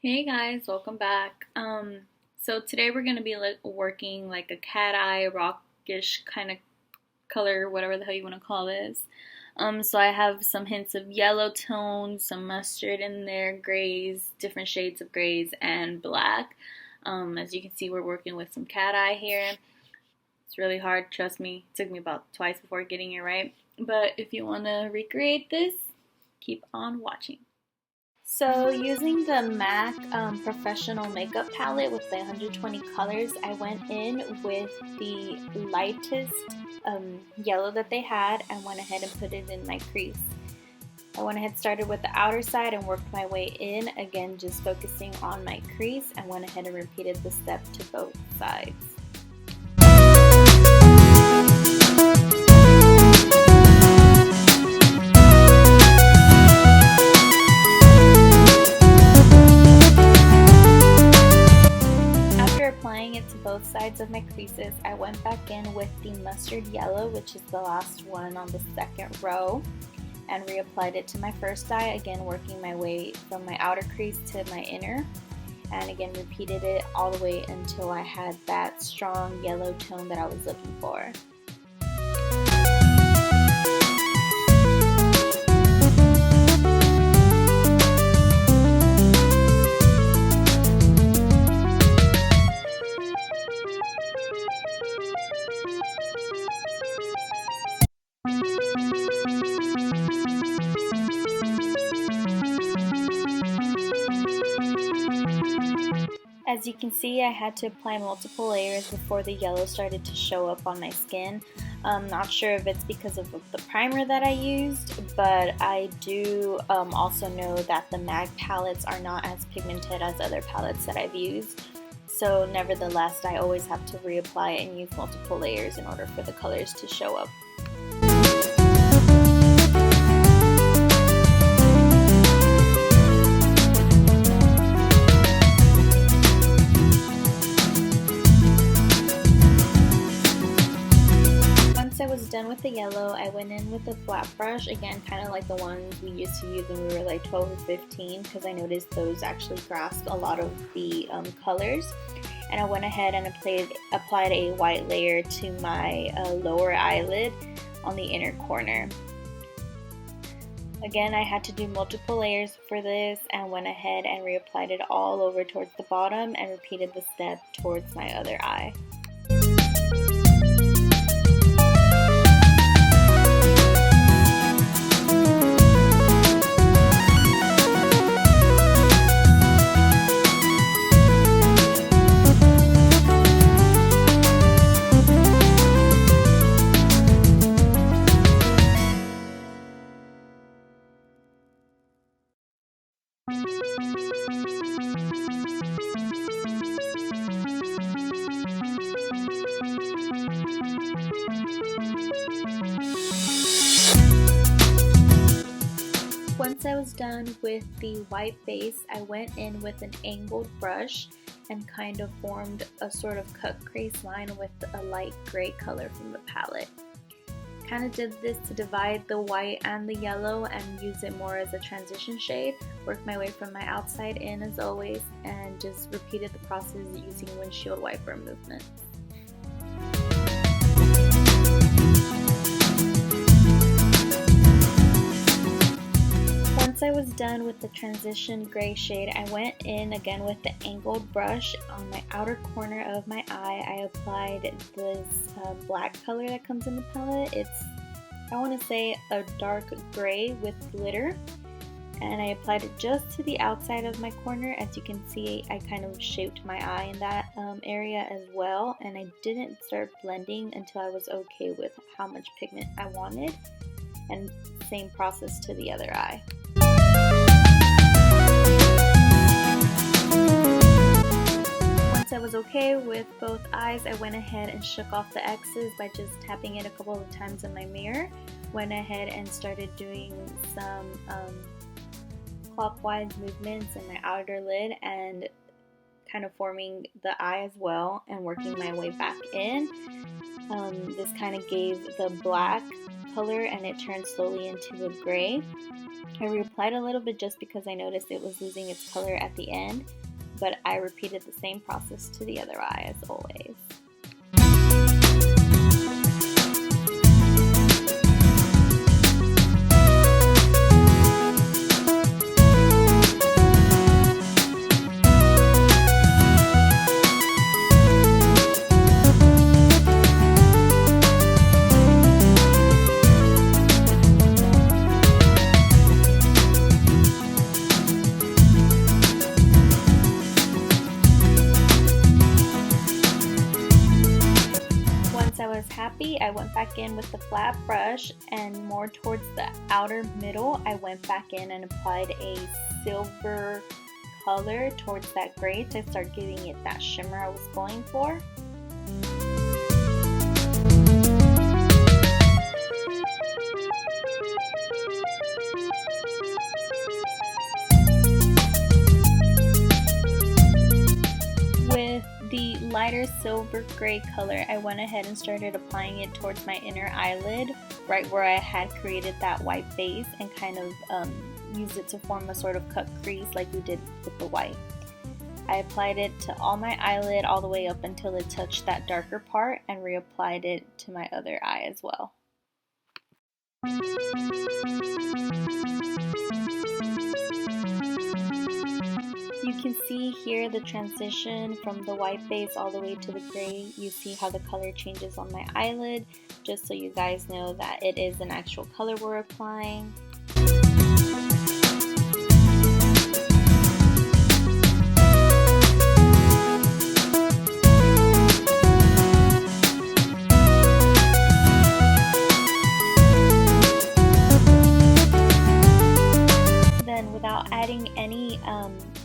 Hey guys, welcome back. So today we're gonna be working like a cat eye, rockish kind of color, whatever the hell you want to call this. So I have some hints of yellow tones, some mustard in there, grays, different shades of grays, and black. As you can see, we're working with some cat eye here. It's really hard, trust me. It took me about twice before getting it right. But if you want to recreate this, keep on watching. So using the MAC Professional Makeup Palette with the 120 colors, I went in with the lightest yellow that they had and went ahead and put it in my crease. I went ahead and started with the outer side and worked my way in, again just focusing on my crease, and went ahead and repeated the step to both sides. Applying it to both sides of my creases, I went back in with the mustard yellow, which is the last one on the second row, and reapplied it to my first eye, again working my way from my outer crease to my inner, and again repeated it all the way until I had that strong yellow tone that I was looking for. As you can see, I had to apply multiple layers before the yellow started to show up on my skin. I'm not sure if it's because of the primer that I used, but I do also know that the MAC palettes are not as pigmented as other palettes that I've used. So nevertheless, I always have to reapply and use multiple layers in order for the colors to show up. Once I was done with the yellow, I went in with a flat brush, again kind of like the ones we used to use when we were like 12 or 15, because I noticed those actually grasped a lot of the colors. And I went ahead and applied a white layer to my lower eyelid on the inner corner. Again, I had to do multiple layers for this, and went ahead and reapplied it all over towards the bottom and repeated the step towards my other eye. Once I was done with the white base, I went in with an angled brush and kind of formed a sort of cut crease line with a light gray color from the palette. Kind of did this to divide the white and the yellow and use it more as a transition shade. Worked my way from my outside in as always, and just repeated the process using windshield wiper movements. Once I was done with the transition gray shade, I went in again with the angled brush on my outer corner of my eye. I applied this black color that comes in the palette. It's, I want to say, a dark gray with glitter. And I applied it just to the outside of my corner. As you can see, I kind of shaped my eye in that area as well. And I didn't start blending until I was okay with how much pigment I wanted. And same process to the other eye. Once I was okay with both eyes, I went ahead and shook off the X's by just tapping it a couple of times in my mirror. Went ahead and started doing some clockwise movements in my outer lid and kind of forming the eye as well, and working my way back in. This kind of gave the black color and it turned slowly into a gray. I reapplied a little bit just because I noticed it was losing its color at the end, but I repeated the same process to the other eye as always. Once I was happy, I went back in with the flat brush, and more towards the outer middle, I went back in and applied a silver color towards that gray to start giving it that shimmer I was going for. With the lighter silver gray color, I went ahead and started applying it towards my inner eyelid, right where I had created that white base, and kind of used it to form a sort of cut crease like we did with the white. I applied it to all my eyelid all the way up until it touched that darker part, and reapplied it to my other eye as well. You can see here the transition from the white base all the way to the gray. You see how the color changes on my eyelid, just so you guys know that it is an actual color we're applying. Then, without adding any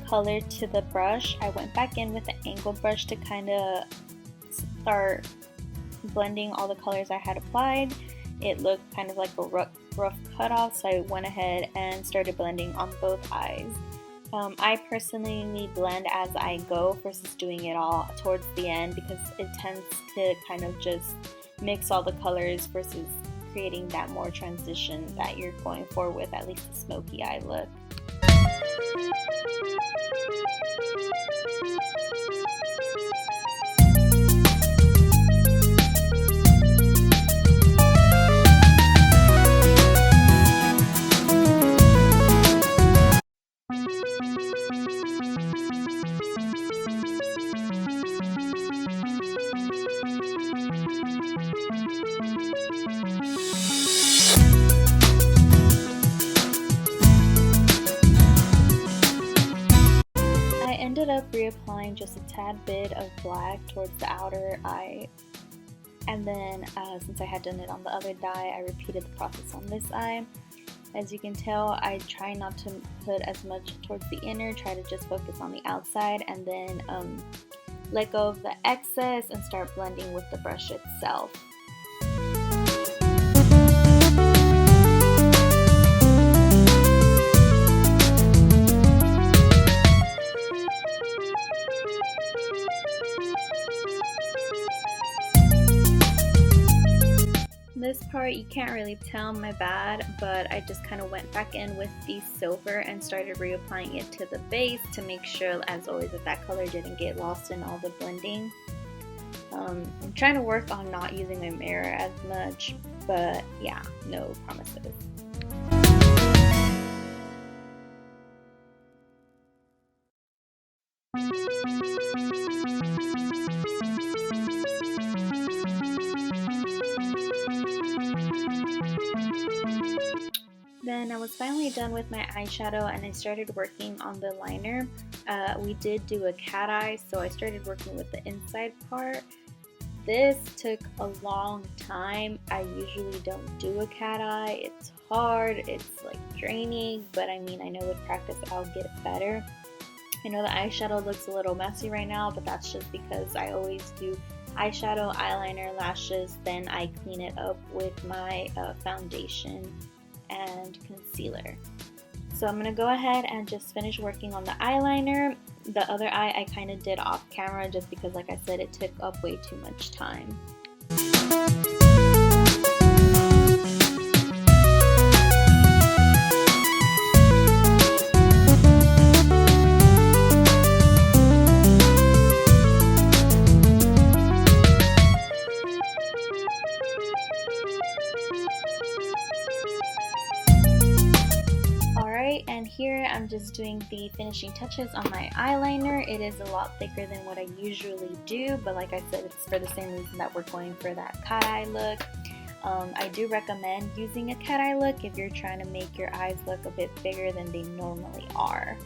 color to the brush, I went back in with the angle brush to kind of start blending all the colors I had applied. It looked kind of like a rough cutoff, so I went ahead and started blending on both eyes. I personally blend as I go versus doing it all towards the end, because it tends to kind of just mix all the colors versus creating that more transition that you're going for with at least the smoky eye look. Ended up reapplying just a tad bit of black towards the outer eye, and then since I had done it on the other eye, I repeated the process on this eye. As you can tell, I try not to put as much towards the inner, try to just focus on the outside, and then let go of the excess and start blending with the brush itself. This part you can't really tell, my bad, but I just kind of went back in with the silver and started reapplying it to the base to make sure, as always, that color didn't get lost in all the blending. I'm trying to work on not using my mirror as much, but yeah, no promises. Then I was finally done with my eyeshadow and I started working on the liner. We did do a cat eye, so I started working with the inside part. This took a long time. I usually don't do a cat eye. It's hard, it's like draining, but I mean, I know with practice I'll get better. I know the eyeshadow looks a little messy right now, but that's just because I always do eyeshadow, eyeliner, lashes, then I clean it up with my foundation and concealer. So I'm going to go ahead and just finish working on the eyeliner. The other eye I kind of did off camera just because, like I said, it took up way too much time. Alright, and here I'm just doing the finishing touches on my eyeliner. It is a lot thicker than what I usually do, but like I said, it's for the same reason that we're going for that cat eye look. I do recommend using a cat eye look if you're trying to make your eyes look a bit bigger than they normally are.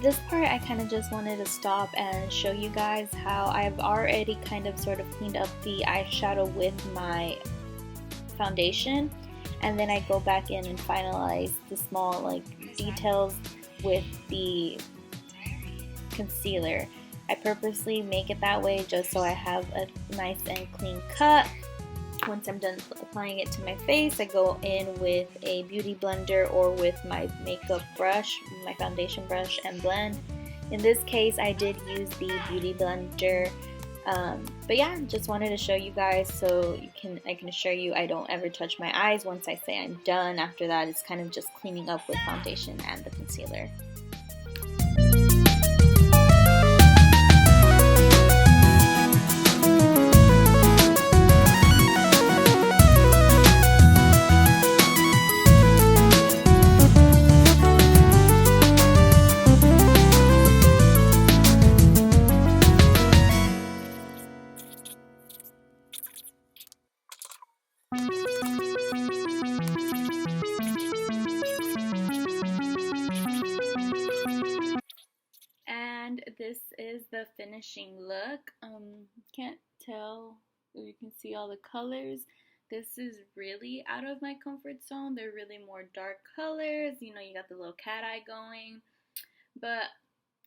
This part I kind of just wanted to stop and show you guys how I've already kind of sort of cleaned up the eyeshadow with my foundation, and then I go back in and finalize the small like details with the concealer. I purposely make it that way just so I have a nice and clean cut. Once I'm done applying it to my face, I go in with a beauty blender or with my makeup brush, my foundation brush, and blend. In this case, I did use the beauty blender, but yeah, just wanted to show you guys so I can assure you I don't ever touch my eyes once I say I'm done. After that, it's kind of just cleaning up with foundation and the concealer. And this is the finishing look. Can't tell if you can see all the colors. This is really out of my comfort zone. They're really more dark colors. You know, you got the little cat eye going. But,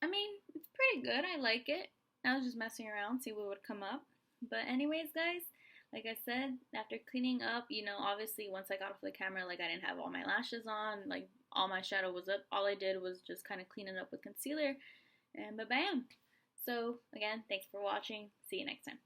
I mean, it's pretty good. I like it. I was just messing around, see what would come up. But anyways, guys, like I said, after cleaning up, you know, obviously once I got off the camera, like I didn't have all my lashes on. Like all my shadow was up. All I did was just kind of clean it up with concealer. And bam! So, again, thanks for watching. See you next time.